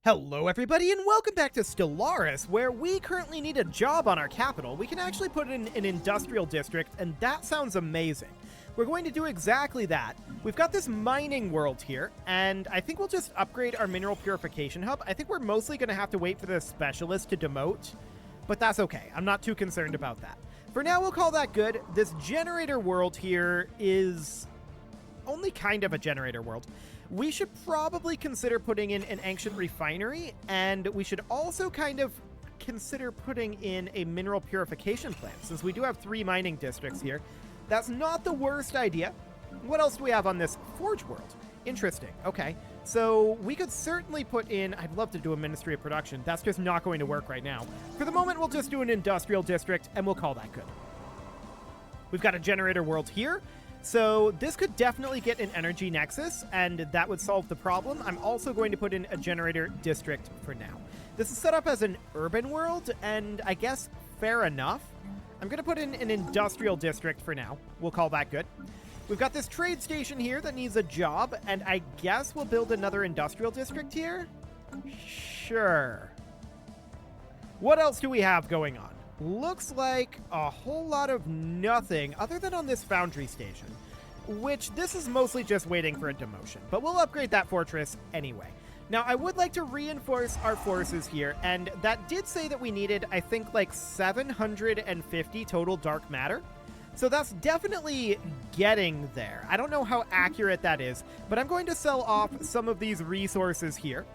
Hello everybody and welcome back to Stellaris, where we currently need a job on our capital. We can actually put in an industrial district, and that sounds amazing. We're going to do exactly that. We've got this mining world here, and I think we'll just upgrade our mineral purification hub. I think we're mostly going to have to wait for the specialist to demote, but that's okay. I'm not too concerned about that. For now, we'll call that good. This generator world here is only kind of a generator world. We should probably consider putting in an ancient refinery, and we should also kind of consider putting in a mineral purification plant, since we do have 3 mining districts here. That's not the worst idea. What else do we have on this forge world? Interesting. Okay, so we could certainly put in, I'd love to do a Ministry of Production. That's just not going to work right now. For the moment, we'll just do an industrial district, and we'll call that good. We've got a generator world here. So this could definitely get an energy nexus, and that would solve the problem. I'm also going to put in a generator district for now. This is set up as an urban world, and I guess fair enough. I'm going to put in an industrial district for now. We'll call that good. We've got this trade station here that needs a job, and I guess we'll build another industrial district here? Sure. What else do we have going on? Looks like a whole lot of nothing other than on this foundry station, which this is mostly just waiting for a demotion, but we'll upgrade that fortress anyway. Now, I would like to reinforce our forces here, and that did say that we needed, I think, like 750 total dark matter. So that's definitely getting there. I don't know how accurate that is, but I'm going to sell off some of these resources here.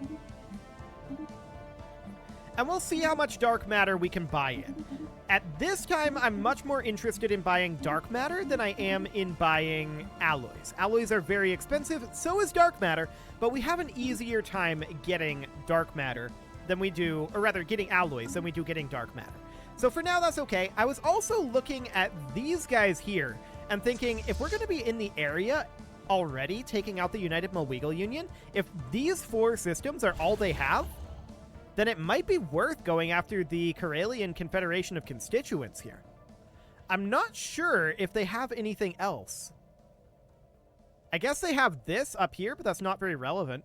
And we'll see how much dark matter we can buy in. At this time, I'm much more interested in buying dark matter than I am in buying alloys. Alloys are very expensive, so is dark matter, but we have an easier time getting dark matter than we do, or rather getting alloys than we do getting dark matter. So for now, that's okay. I was also looking at these guys here and thinking, if we're going to be in the area already taking out the United Malwegal Union, if these 4 systems are all they have, then it might be worth going after the Karelian Confederation of Constituents here. I'm not sure if they have anything else. I guess they have this up here, but that's not very relevant.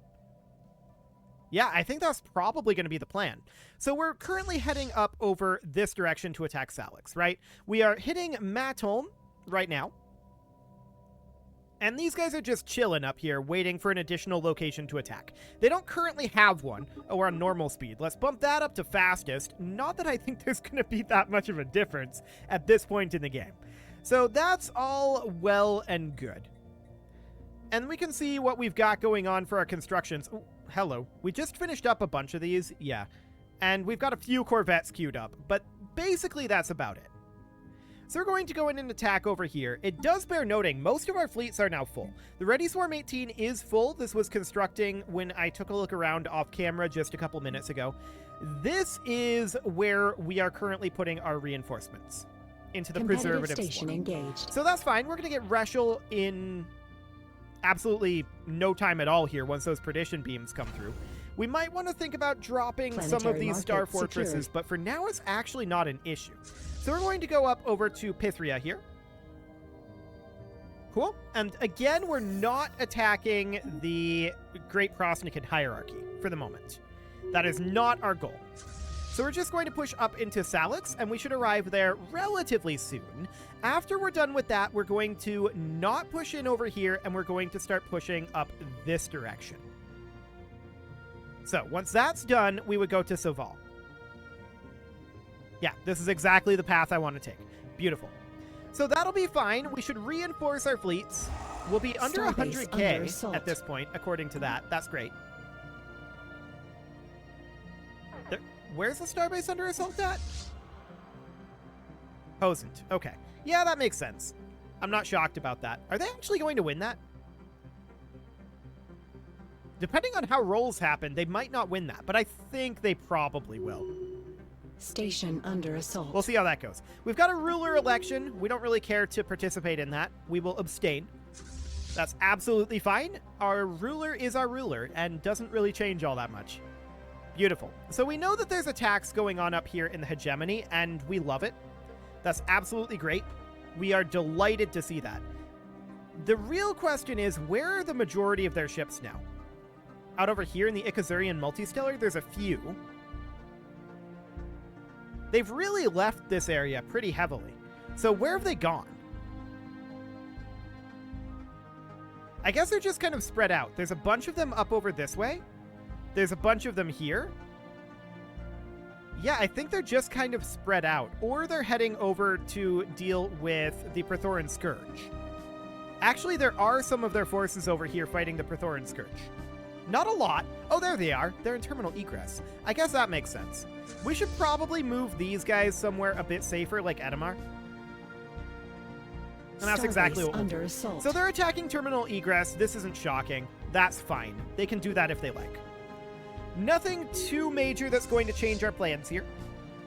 Yeah, I think that's probably going to be the plan. So we're currently heading up over this direction to attack Salix, right? We are hitting Maton right now. And these guys are just chilling up here, waiting for an additional location to attack. They don't currently have one. Oh, we're on normal speed. Let's bump that up to fastest. Not that I think there's going to be that much of a difference at this point in the game. So that's all well and good. And we can see what we've got going on for our constructions. Ooh, hello. We just finished up a bunch of these. Yeah. And we've got a few Corvettes queued up. But basically, that's about it. So we're going to go in and attack over here. It does bear noting, most of our fleets are now full. The Ready Swarm 18 is full. This was constructing when I took a look around off camera just a couple minutes ago. This is where we are currently putting our reinforcements into the preservative station swarm. Engaged. So that's fine. We're going to get Reshel in absolutely no time at all here once those perdition beams come through. We might want to think about dropping some of these star fortresses, but for now it's actually not an issue. So we're going to go up over to Pythria here. Cool. And again, we're not attacking the Great Prosnikan hierarchy for the moment. That is not our goal. So we're just going to push up into Salix, and we should arrive there relatively soon. After we're done with that, we're going to not push in over here, and we're going to start pushing up this direction. So once that's done, we would go to Soval. Yeah, this is exactly the path I want to take. Beautiful. So that'll be fine. We should reinforce our fleets. We'll be under 100k at this point, according to that. That's great. Where's the starbase under assault at? Posent. Okay. Yeah, that makes sense. I'm not shocked about that. Are they actually going to win that? Depending on how rolls happen, they might not win that, but I think they probably will. Station under assault. We'll see how that goes. We've got a ruler election. We don't really care to participate in that. We will abstain. That's absolutely fine. Our ruler is our ruler and doesn't really change all that much. Beautiful. So we know that there's attacks going on up here in the hegemony, and we love it. That's absolutely great. We are delighted to see that. The real question is, where are the majority of their ships now? out over here in the Ikazurian multistellar, there's a few. They've really left this area pretty heavily. So where have they gone? I guess they're just kind of spread out. There's a bunch of them up over this way. There's a bunch of them here. Yeah, I think they're just kind of spread out. Or they're heading over to deal with the Prothoran Scourge. Actually, there are some of their forces over here fighting the Prothoran Scourge. Not a lot. Oh, there they are. They're in terminal egress. I guess that makes sense. We should probably move these guys somewhere a bit safer, like Edamar. And that's exactly what we'll do. So they're attacking terminal egress. This isn't shocking. That's fine. They can do that if they like. Nothing too major that's going to change our plans here.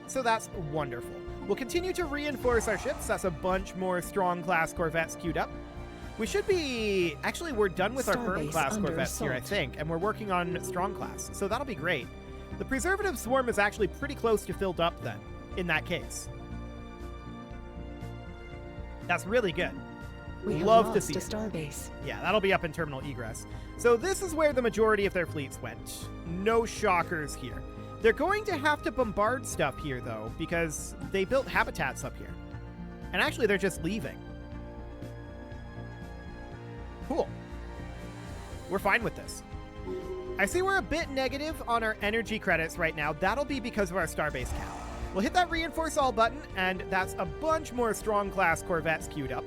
So that's wonderful. We'll continue to reinforce our ships. That's a bunch more strong-class corvettes queued up. We should be... Actually, we're done with our firm-class corvettes here, I think, and we're working on strong-class, so that'll be great. The Preservative Swarm is actually pretty close to filled up, then, in that case. That's really good. We love to see a starbase. Yeah, that'll be up in terminal egress. So this is where the majority of their fleets went. No shockers here. They're going to have to bombard stuff here, though, because they built habitats up here. And actually, they're just leaving. Cool. We're fine with this. I see we're a bit negative on our energy credits right now. That'll be because of our starbase cap. We'll hit that reinforce all button, and that's a bunch more strong class corvettes queued up.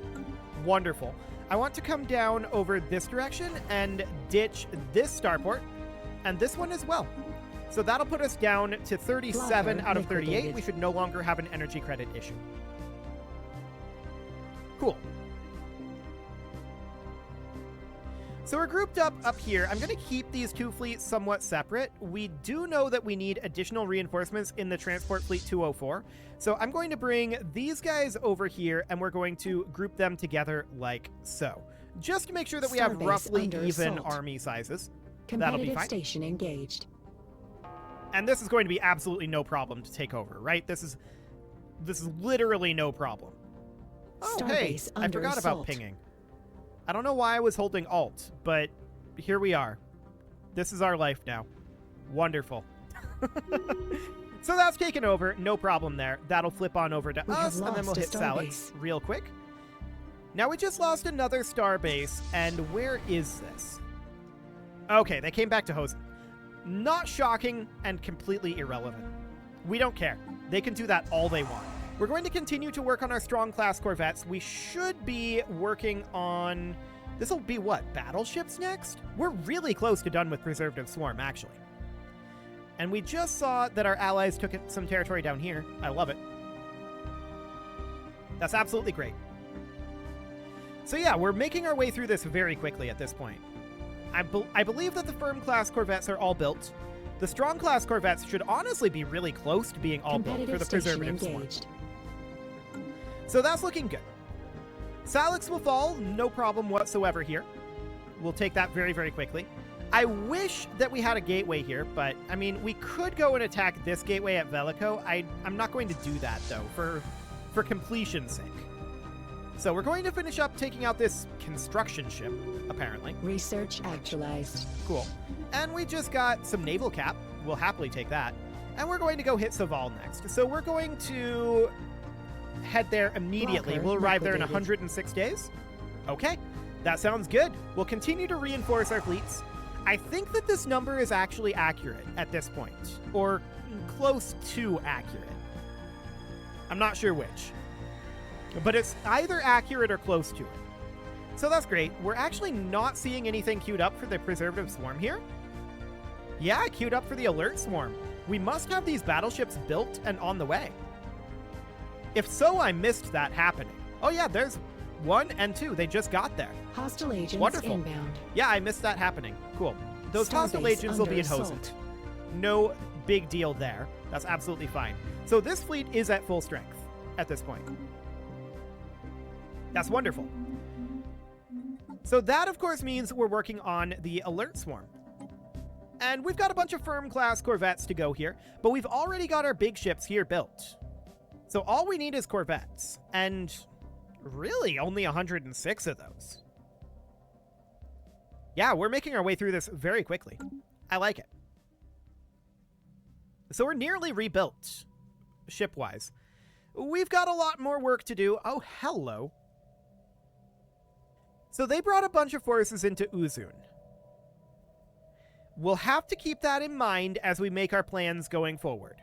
Wonderful. I want to come down over this direction and ditch this starport, and this one as well. So that'll put us down to 37 out of 38. We should no longer have an energy credit issue. Cool. So we're grouped up here. I'm going to keep these two fleets somewhat separate. We do know that we need additional reinforcements in the Transport Fleet 204. So I'm going to bring these guys over here, and we're going to group them together like so. Just to make sure that we have roughly even army sizes. That'll be fine. Station engaged. And this is going to be absolutely no problem to take over, right? This is literally no problem. Oh, hey, I forgot about pinging. I don't know why I was holding Alt, but here we are. This is our life now. Wonderful. So that's taken over. No problem there. That'll flip on over to us, and then we'll hit Salads real quick. Now we just lost another starbase, and where is this? Okay, they came back to Hosen. Not shocking and completely irrelevant. We don't care. They can do that all they want. We're going to continue to work on our strong class corvettes. We should be working on... This will be what? Battleships next? We're really close to done with Preservative Swarm, actually. And we just saw that our allies took some territory down here. I love it. That's absolutely great. So yeah, we're making our way through this very quickly at this point. I believe that the firm class corvettes are all built. The strong class corvettes should honestly be really close to being all built for the Preservative Swarm. So that's looking good. Salix will fall, no problem whatsoever here. We'll take that very, very quickly. I wish that we had a gateway here, but, I mean, we could go and attack this gateway at Velico. I'm not going to do that, though, for completion's sake. So we're going to finish up taking out this construction ship, apparently. Research actualized. Cool. And we just got some naval cap. We'll happily take that. And we're going to go hit Saval next. So we're going to... head there immediately. We'll arrive there in 106 days. Okay, that sounds good. We'll continue to reinforce our fleets. I think that this number is actually accurate at this point, or close to accurate. I'm not sure which, but it's either accurate or close to it. So that's great. We're actually not seeing anything queued up for the Preservative Swarm here. Yeah, queued up for the Alert Swarm. We must have these battleships built and on the way. If so, I missed that happening. Oh yeah, there's 1 and 2. They just got there. Hostile agents Wonderful. Inbound. Yeah, I missed that happening. Cool. Those hostile agents will be in Hosen. No big deal there. That's absolutely fine. So this fleet is at full strength at this point. That's wonderful. So that, of course, means we're working on the Alert Swarm. And we've got a bunch of firm class corvettes to go here, but we've already got our big ships here built. So all we need is corvettes, and really only 106 of those. Yeah, we're making our way through this very quickly. I like it. So we're nearly rebuilt, ship-wise. We've got a lot more work to do. Oh, hello. So they brought a bunch of forces into Uzun. We'll have to keep that in mind as we make our plans going forward.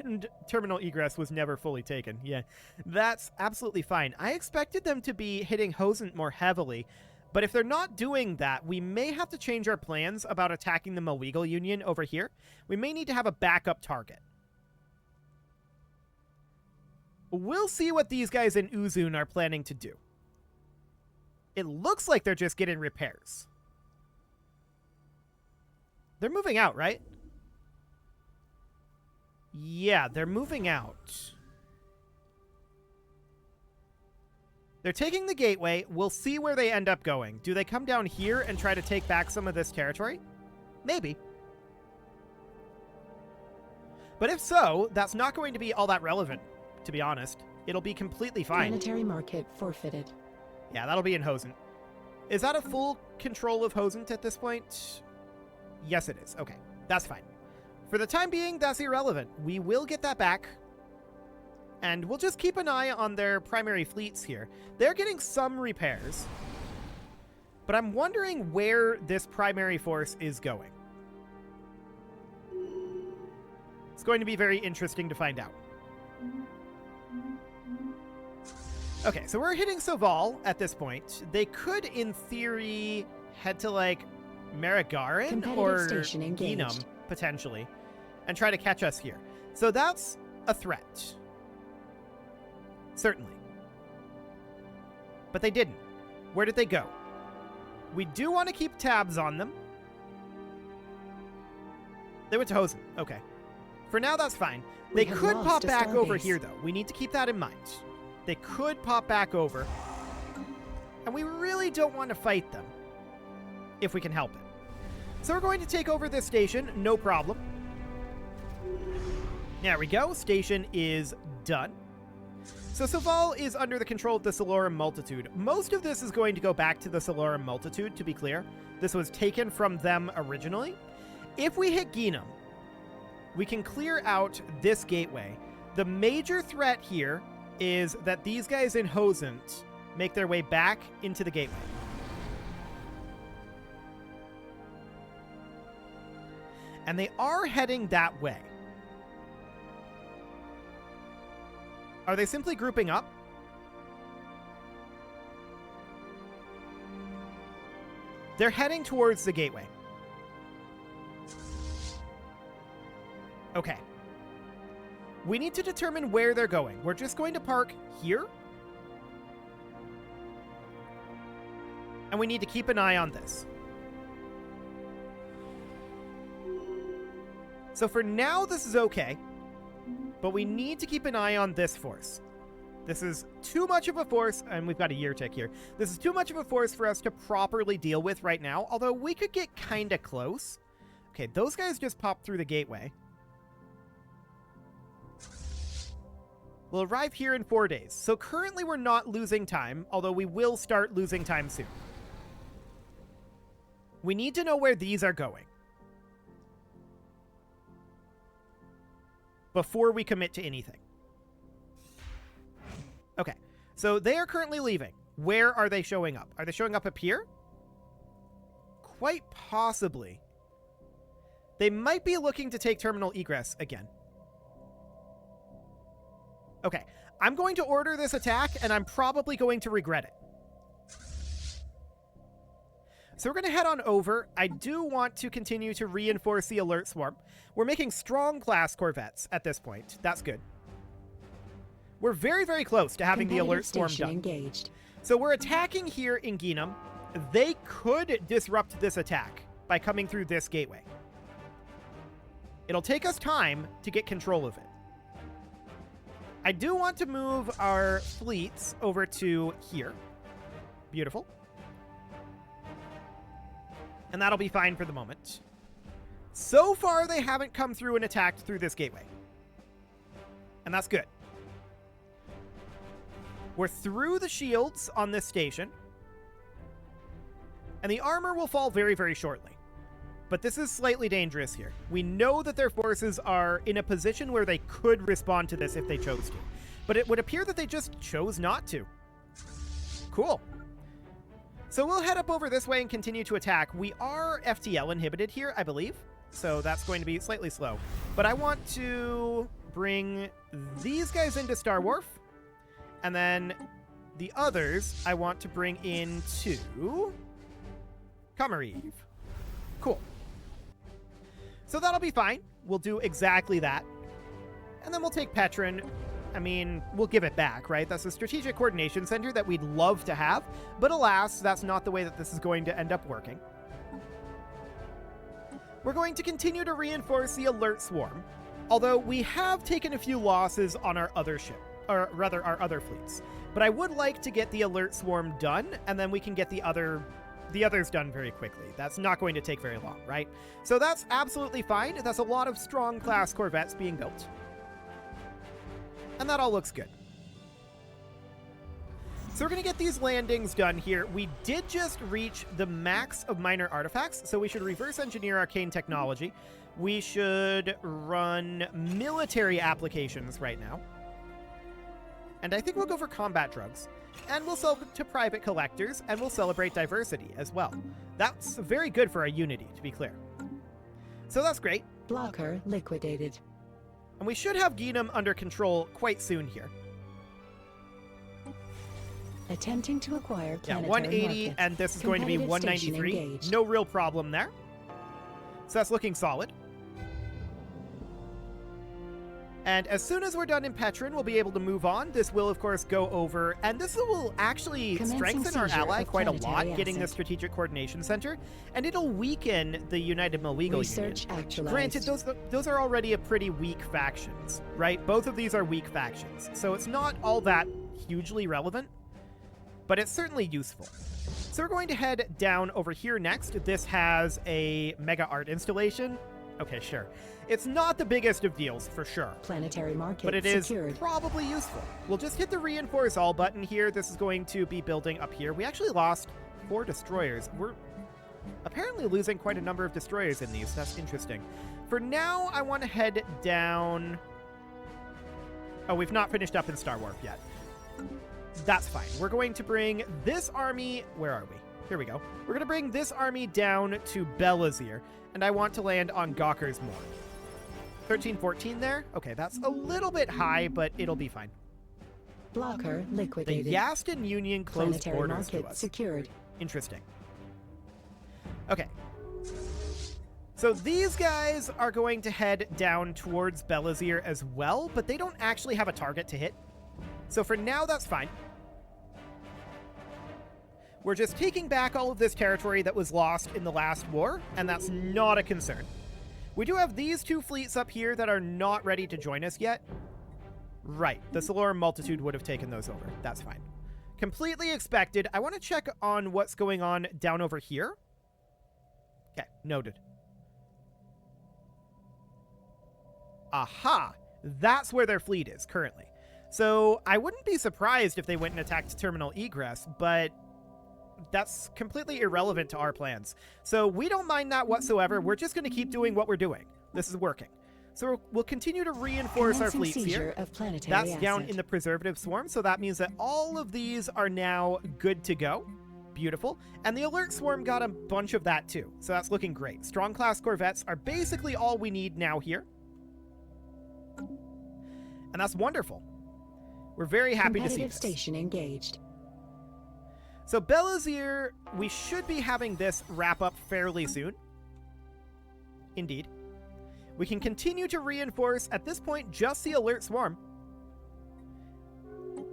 And terminal egress was never fully taken. Yeah, that's absolutely fine. I expected them to be hitting Hosent more heavily, but if they're not doing that, we may have to change our plans about attacking the Malegal Union over here. We may need to have a backup target. We'll see what these guys in Uzun are planning to do. It looks like they're just getting repairs. They're moving out, right? Yeah, they're moving out. They're taking the gateway. We'll see where they end up going. Do they come down here and try to take back some of this territory? Maybe. But if so, that's not going to be all that relevant, to be honest. It'll be completely fine. Planetary market forfeited. Yeah, that'll be in Hosent. Is that a full control of Hosent at this point? Yes, it is. Okay, that's fine. For the time being, that's irrelevant. We will get that back. And we'll just keep an eye on their primary fleets here. They're getting some repairs. But I'm wondering where this primary force is going. It's going to be very interesting to find out. Okay, so we're hitting Soval at this point. They could, in theory, head to, like, Marigarin or Genum, potentially, and try to catch us here. So that's a threat. Certainly. But they didn't. Where did they go? We do want to keep tabs on them. They went to Hosen. Okay. For now, that's fine. They could pop back over here, though. We need to keep that in mind. They could pop back over. And we really don't want to fight them, if we can help it. So we're going to take over this station, no problem. There we go. Station is done. So Soval is under the control of the Soloran Multitude. Most of this is going to go back to the Soloran Multitude, to be clear. This was taken from them originally. If we hit Genum, we can clear out this gateway. The major threat here is that these guys in Hosent make their way back into the gateway. And they are heading that way. Are they simply grouping up? They're heading towards the gateway. Okay. We need to determine where they're going. We're just going to park here. And we need to keep an eye on this. So for now, this is okay. But we need to keep an eye on this force. This is too much of a force, and we've got a year tick here. This is too much of a force for us to properly deal with right now, although we could get kind of close. Okay, those guys just popped through the gateway. We'll arrive here in 4 days. So currently we're not losing time, although we will start losing time soon. We need to know where these are going before we commit to anything. Okay, so they are currently leaving. Where are they showing up? Are they showing up here? Quite possibly. They might be looking to take terminal egress again. Okay, I'm going to order this attack, and I'm probably going to regret it. So we're going to head on over. I do want to continue to reinforce the alert swarm. We're making strong class corvettes at this point. That's good. We're very, very close to having the alert swarm done. Engaged. So we're attacking here in Genum. They could disrupt this attack by coming through this gateway. It'll take us time to get control of it. I do want to move our fleets over to here. Beautiful. And that'll be fine for the moment. So far, they haven't come through and attacked through this gateway. And that's good. We're through the shields on this station. And the armor will fall very, very shortly. But this is slightly dangerous here. We know that their forces are in a position where they could respond to this if they chose to. But it would appear that they just chose not to. Cool. So we'll head up over this way and continue to attack. We are FTL inhibited here, I believe. So that's going to be slightly slow. But I want to bring these guys into Star Wharf. And then the others I want to bring into Conglomerate. Cool. So that'll be fine. We'll do exactly that. And then we'll take Petrin. I mean, we'll give it back, right? That's a strategic coordination center that we'd love to have. But alas, that's not the way that this is going to end up working. We're going to continue to reinforce the alert swarm. Although we have taken a few losses on our other ship. Or rather, our other fleets. But I would like to get the alert swarm done, and then we can get the others done very quickly. That's not going to take very long, right? So that's absolutely fine. That's a lot of strong class corvettes being built. And that all looks good. So we're going to get these landings done here. We did just reach the max of minor artifacts, so we should reverse engineer arcane technology. We should run military applications right now. And I think we'll go for combat drugs. And we'll sell to private collectors, and we'll celebrate diversity as well. That's very good for our unity, to be clear. So that's great. Blocker liquidated. And we should have Geenum under control quite soon here. Attempting to acquire Yeah, planetary 180, market. and this is going to be Competitive station 193. engaged. No real problem there. So that's looking solid. And as soon as we're done in Petrin, we'll be able to move on. This will, of course, go over, and this will actually Commencing strengthen our seizure ally of quite a lot, planetary getting the asset. Strategic Coordination Center, and it'll weaken the United Malegal Research Union. actualized. Granted, those are already a pretty weak factions, right? Both of these are weak factions, so it's not all that hugely relevant, but it's certainly useful. So we're going to head down over here next. This has a mega art installation. Okay, sure. It's not the biggest of deals, for sure. Planetary market But it is secured. probably useful. We'll just hit the reinforce all button here. This is going to be building up here. We actually lost 4 destroyers. We're apparently losing quite a number of destroyers in these. That's interesting. For now, I want to head down... Oh, we've not finished up in Star Wharf yet. That's fine. We're going to bring this army... Where are we? Here we go. We're going to bring this army down to Belazir, and I want to land on Gawker's Moor. 1314 there? Okay, that's a little bit high, but it'll be fine. Blocker The liquidated. Yaston Union closed Planetary borders to market us. secured. Interesting. Okay. So these guys are going to head down towards Belazir as well, but they don't actually have a target to hit. So for now, that's fine. We're just taking back all of this territory that was lost in the last war, and that's not a concern. We do have these 2 fleets up here that are not ready to join us yet. Right, the Solorum Multitude would have taken those over. That's fine. Completely expected. I want to check on what's going on down over here. Okay, noted. Aha! That's where their fleet is currently. So I wouldn't be surprised if they went and attacked Terminal Egress, but that's completely irrelevant to our plans. So we don't mind that whatsoever. We're just going to keep doing what we're doing. This is working. So we'll continue to reinforce our Commencing fleets seizure here. of planetary That's down asset. in the preservative swarm, so that means that all of these are now good to go. Beautiful. And the alert swarm got a bunch of that too, so that's looking great. Strong class corvettes are basically all we need now here. And that's wonderful. We're very happy to see Competitive this. station engaged. So Belazir, we should be having this wrap up fairly soon. Indeed. We can continue to reinforce, at this point, just the alert swarm.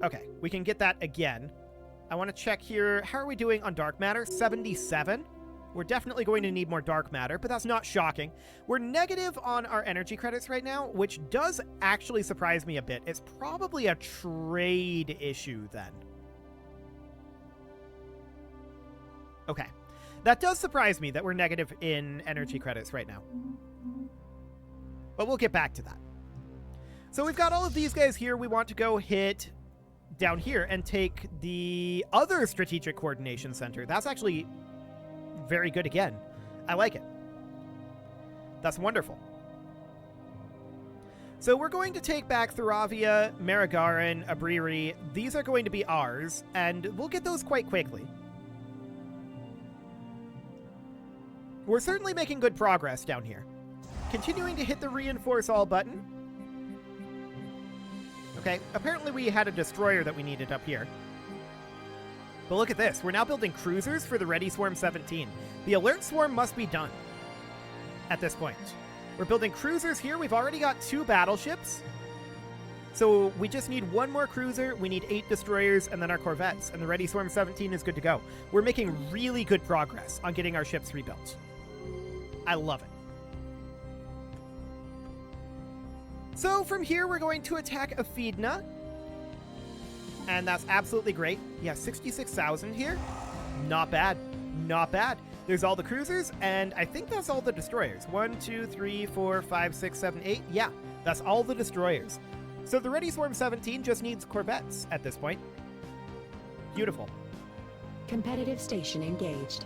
Okay, we can get that again. I want to check here. How are we doing on dark matter? 77. We're definitely going to need more dark matter, but that's not shocking. We're negative on our energy credits right now, which does actually surprise me a bit. It's probably a trade issue then. Okay. That does surprise me that we're negative in energy credits right now. But we'll get back to that. So we've got all of these guys here. We want to go hit down here and take the other strategic coordination center. That's actually very good again. I like it. That's wonderful. So we're going to take back Thuravia, Marigaran, Abriri. These are going to be ours, and we'll get those quite quickly. We're certainly making good progress down here. Continuing to hit the reinforce all button. Okay, apparently we had a destroyer that we needed up here. But look at this. We're now building cruisers for the Ready Swarm 17. The Alert Swarm must be done at this point. We're building cruisers here. We've already got 2 battleships. So we just need 1 more cruiser. We need 8 destroyers and then our corvettes. And the Ready Swarm 17 is good to go. We're making really good progress on getting our ships rebuilt. I love it. So from here, we're going to attack Aphidna. And that's absolutely great. Yeah, 66,000 here. Not bad. Not bad. There's all the cruisers, and I think that's all the destroyers. 1, 2, 3, 4, 5, 6, 7, 8. Yeah, that's all the destroyers. So the Ready Swarm 17 just needs corvettes at this point. Beautiful. Competitive station engaged.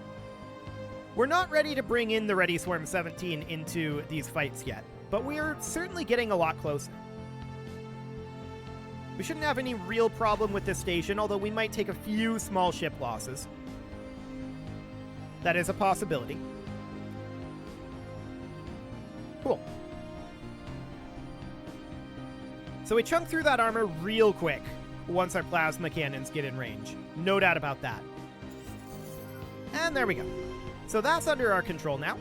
We're not ready to bring in the Ready Swarm 17 into these fights yet, but we are certainly getting a lot closer. We shouldn't have any real problem with this station, although we might take a few small ship losses. That is a possibility. Cool. So we chunk through that armor real quick once our plasma cannons get in range. No doubt about that. And there we go. So that's under our control now.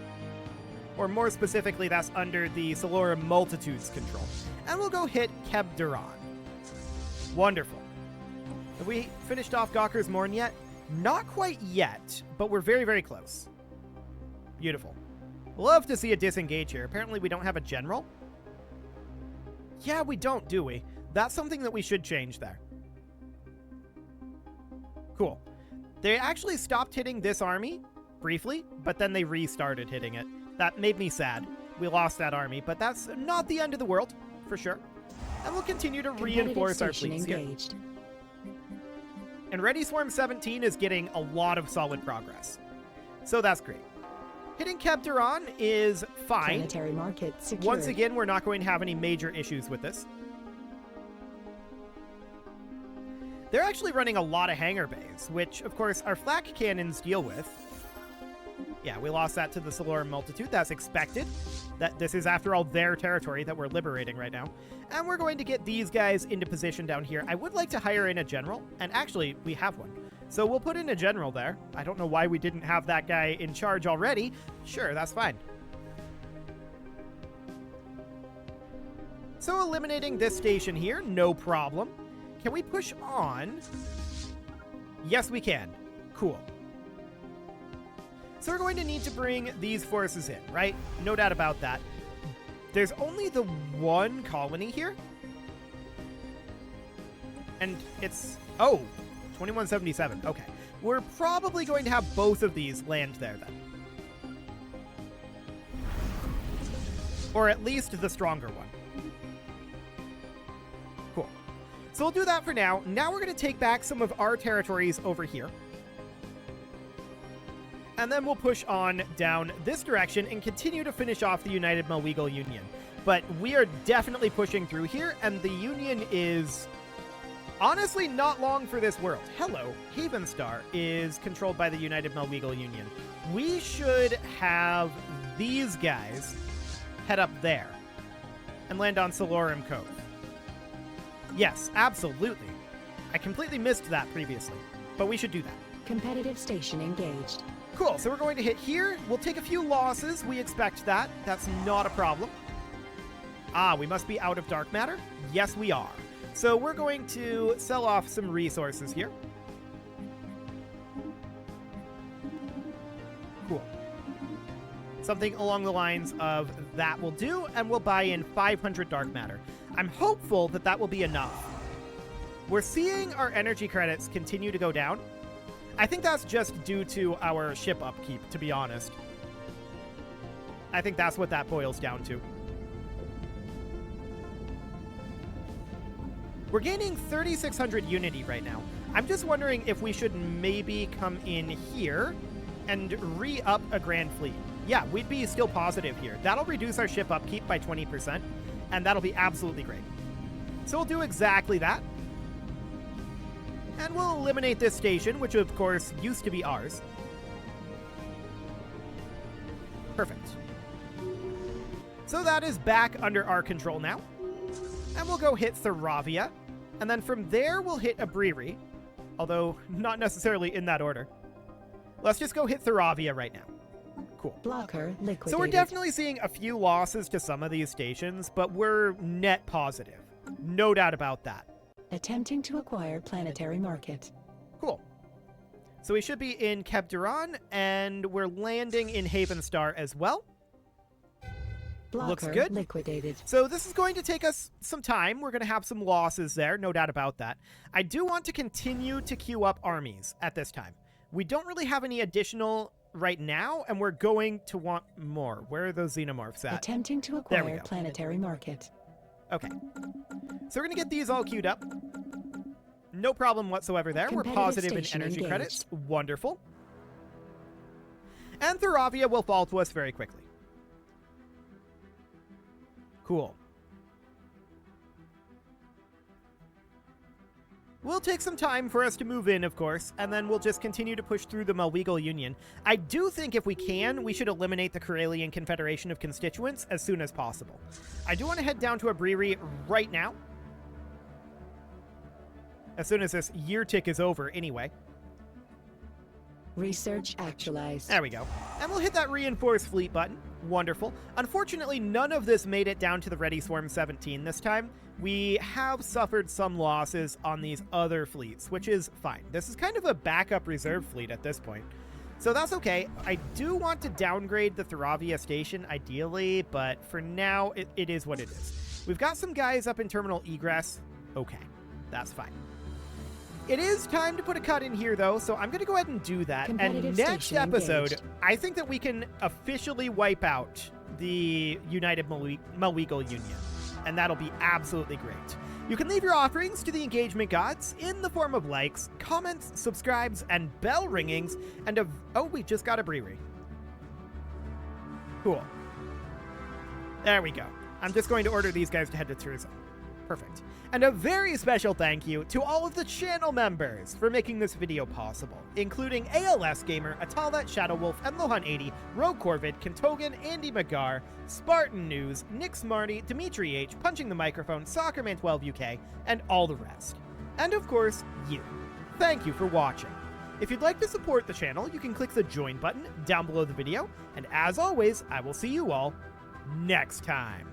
Or more specifically, that's under the Solora Multitude's control. And we'll go hit Kebduran. Wonderful. Have we finished off Gawker's Morn yet? Not quite yet, but we're very, very close. Beautiful. Love to see a disengage here. Apparently we don't have a general. Yeah, we don't, do we? That's something that we should change there. Cool. They actually stopped hitting this army briefly, but then they restarted hitting it. That made me sad. We lost that army, but that's not the end of the world, for sure. And we'll continue to reinforce our fleets here. And Ready Swarm 17 is getting a lot of solid progress. So that's great. Hitting Kebduran is fine. Planetary market secured. Once again, we're not going to have any major issues with this. They're actually running a lot of hangar bays, which, of course, our flak cannons deal with. Yeah, we lost that to the Solora Multitude. That's expected. That this is, after all, their territory that we're liberating right now. And we're going to get these guys into position down here. I would like to hire in a general, and actually, we have one. So we'll put in a general there. I don't know why we didn't have that guy in charge already. Sure, that's fine. So eliminating this station here, no problem. Can we push on? Yes, we can. Cool. So we're going to need to bring these forces in, right? No doubt about that. There's only the one colony here. And it's... Oh, 2177. Okay. We're probably going to have both of these land there then. Or at least the stronger one. Cool. So we'll do that for now. Now we're going to take back some of our territories over here. And then we'll push on down this direction and continue to finish off the United Melwegal Union. But we are definitely pushing through here, and the Union is honestly not long for this world. Hello, Havenstar is controlled by the United Melwegal Union. We should have these guys head up there and land on Solorum Cove. Yes, absolutely. I completely missed that previously, but we should do that. Competitive station engaged. Cool, so we're going to hit here. We'll take a few losses. We expect that. That's not a problem. Ah, we must be out of dark matter? Yes, we are. So we're going to sell off some resources here. Cool. Something along the lines of that will do, and we'll buy in 500 dark matter. I'm hopeful that that will be enough. We're seeing our energy credits continue to go down. I think that's just due to our ship upkeep, to be honest. I think that's what that boils down to. We're gaining 3,600 unity right now. I'm just wondering if we should maybe come in here and re-up a Grand Fleet. Yeah, we'd be still positive here. That'll reduce our ship upkeep by 20%, and that'll be absolutely great. So we'll do exactly that. And we'll eliminate this station, which of course used to be ours. Perfect. So that is back under our control now. And we'll go hit Theravia. And then from there, we'll hit Abriri. Although, not necessarily in that order. Let's just go hit Theravia right now. Cool. Blocker liquidated. So we're definitely seeing a few losses to some of these stations, but we're net positive. No doubt about that. Attempting to acquire planetary market. Cool. So we should be in Kebduran, and we're landing in Havenstar as well. Blocker Looks good. liquidated. So this is going to take us some time. We're going to have some losses there, no doubt about that. I do want to continue to queue up armies at this time. We don't really have any additional right now, and we're going to want more. Where are those xenomorphs at? Attempting to There we acquire go. planetary market. Okay. So we're going to get these all queued up. No problem whatsoever there. We're Competitive positive in station energy engaged. credits. Wonderful. And Theravia will fall to us very quickly. Cool. Will take some time for us to move in, of course, and then we'll just continue to push through the Melwegal Union. I do think if we can, we should eliminate the Corellian Confederation of Constituents as soon as possible. I do want to head down to Abriri right now. As soon as this year tick is over, anyway. Research actualized. There we go. And we'll hit that reinforce fleet button. Wonderful. Unfortunately, none of this made it down to the Ready Swarm 17 this time. We have suffered some losses on these other fleets, which is fine. This is kind of a backup reserve fleet at this point. So that's okay. I do want to downgrade the Theravia station, ideally, but for now, it is what it is. We've got some guys up in Terminal Egress. Okay, that's fine. It is time to put a cut in here, though, so I'm going to go ahead and do that. And Competitive next station episode, engaged. I think that we can officially wipe out the United Melwegal Union, and that'll be absolutely great. You can leave your offerings to the engagement gods in the form of likes, comments, subscribes, and bell ringings, and oh, we just got a brewery. Cool. There we go. I'm just going to order these guys to head to Tourism. Perfect. And a very special thank you to all of the channel members for making this video possible, including ALS Gamer, Atalet, Shadowwolf, Emlohan80, Rogue Corvid, Kentogan, Andy McGar, Spartan News, Nick Smarty, Dimitri H, Punching the Microphone, Soccerman12 UK, and all the rest. And of course, you. Thank you for watching. If you'd like to support the channel, you can click the join button down below the video, and as always, I will see you all next time.